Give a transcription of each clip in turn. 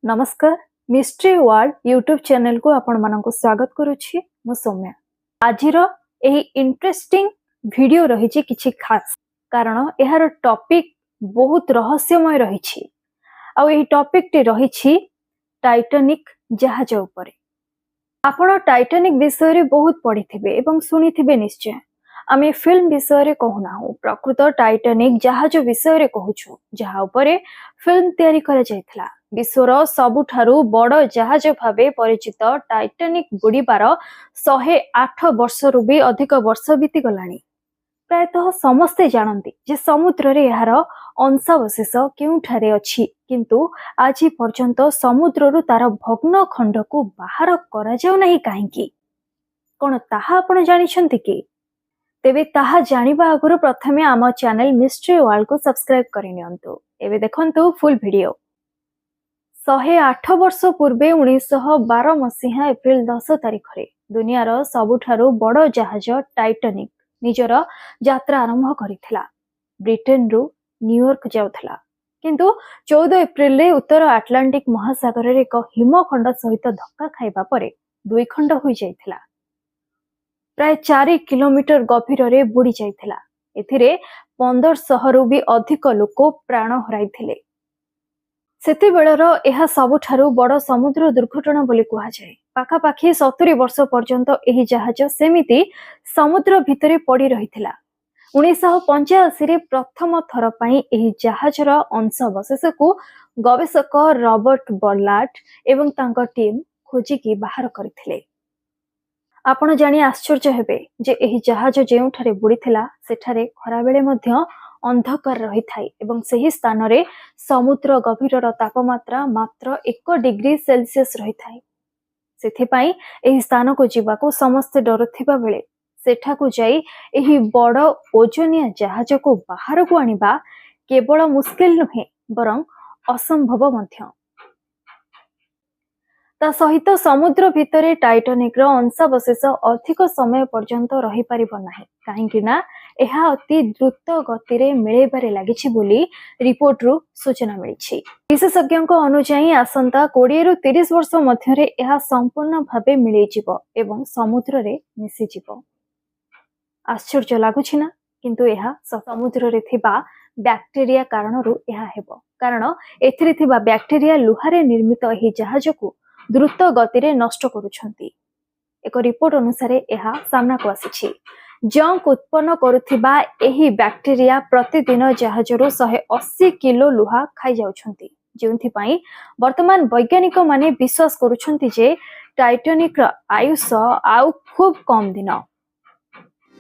नमस्कार mystery world YouTube channel को आपण मानक स्वागत करुछि मु सौम्या। आजिर एही इंटरेस्टिंग वीडियो रही किछि खास कारण यार टॉपिक बहुत रहस्यमय रही आ एही टॉपिक टी रही टाइटैनिक जहाज उपरे। आपण टाइटैनिक विषय रे बहुत पढ़िथिबे एवं सुनिथिबे निश्चय। आमे फिल्म विषय रे कहूना हो प्रकृत टाइटैनिक जहाज विषय रे कहूछु जहा उपरे फिल्म तैयारी करा जायथला। विश्वर सबुठारु बड़ जहाज भावे परिचित टाइटैनिक बुड़ीबार 108 वर्षरु भी अधिक वर्ष बीती गलानी। प्रायतः समस्ते जानती जे समुद्र रे यार अंशावशेष केउठारे अछि किंतु आज पर्यंत समुद्ररु तार भग्न खंड को बाहर करा जाउ नाही काहेकि कोन ताहा आपण जानिछंती कि तेबे ताहा जानिबा आगुरु प्रथमे आम चैनल मिस्ट्री वर्ल्ड को सब्सक्राइब करि नियंतु। एबे देखंतु फुल वीडियो। 108 वर्ष पूर्वे 1912 मसीहा एप्रिल 10 तारिख रे दुनियार सबुठारु बड़ जहाज टाइटैनिक निजर यात्रा आरंभ करिथिला। ब्रिटेन रु न्यूयॉर्क जाउथला किंतु 14 एप्रिल रे उत्तर अटलांटिक महासागर रे एक हिमखंड सहित धक्का खाइबा परे दुई खंड होई जाइथिला। प्राय 4 किलोमीटर गभीर रे बुड़ी जाइथिला। एथिरे 1500 रु भी अधिक लोक प्राण हराइथिले। सेति बेलर एहा सबुठारु बड़ समुद्र दुर्घटना बोली कुहा जाय। पाखापाखी 70 वर्ष पर्यंत एही जहाज सेमिति समुद्र भितरे पड़ी रहिथिला। 1985 रे प्रथम थर पई एही जहाजर अंशावशेष को गवेषक रॉबर्ट बर्लाट एवं तांका टीम खोजिकी बाहर करथिले। आपण जानी आश्चर्य हेबे जे एही जहाज जेउठारे बुड़ीथिला सेठारे खराबेले मध्य अंधकार रही थाई एवं सही स्थान रे समुद्र गभीरर तापमात्रा मात्र 1 डिग्री सेल्सियस रही थाई। सेथि पई एही स्थान को जीवाको समस्त डरुथिबा बेले सेठाको जाई एही बड़ ओजनिया जहाज को बाहर को आनिबा केवल मुश्किल नुहे बरं असंभव मध्य। ता सहित समुद्र भितरे टाइटैनिक रो अंशावशेष अधिक समय पर्यंत रही परिबो नाही काहेकि ना एहा अति द्रुत गति रे मिलेबारे लागिछि बोली रिपोर्ट रु सूचना मिलिछि। विशेषज्ञक अनुसार आसंता 20 रु 30 वर्ष मध्य रे एहा संपूर्ण भाबे मिलै जिवो एवं समुद्र रे मिसि जिवो। आश्चर्य लागुछि ना किंतु एहा समुद्र रे थिबा बैक्टेरिया कारणरु एहा हेबो कारण एथिरे थिबा बैक्टेरिया लुहारे निर्मित एही जहाज को द्रुत गति रे नष्ट करूछंती। एक रिपोर्ट अनुसार एहा सामना को आसीछि। जंक उत्पन्न करुथिबा एही बैक्टेरिया प्रतिदिन जहाजरो 180 किलो लुहा खाई जाउछंती जेउथि पई वर्तमान वैज्ञानिक माने विश्वास करूछंती जे टाइटैनिक रो आयुष आउ खूब कम दिन।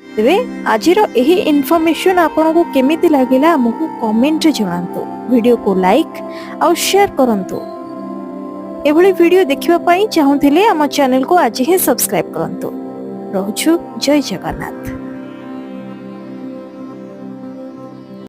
तेबे आजिर एही इन्फॉर्मेशन आपनको केमिति लागिला हमकु कमेंट रे जणांतु। वीडियो को लाइक और शेयर करंतु। एभली वीडियो देखिबा पई चाहुथिले हम चैनल को आज ही सब्सक्राइब करंतु। रहूछु जय जगन्नाथ।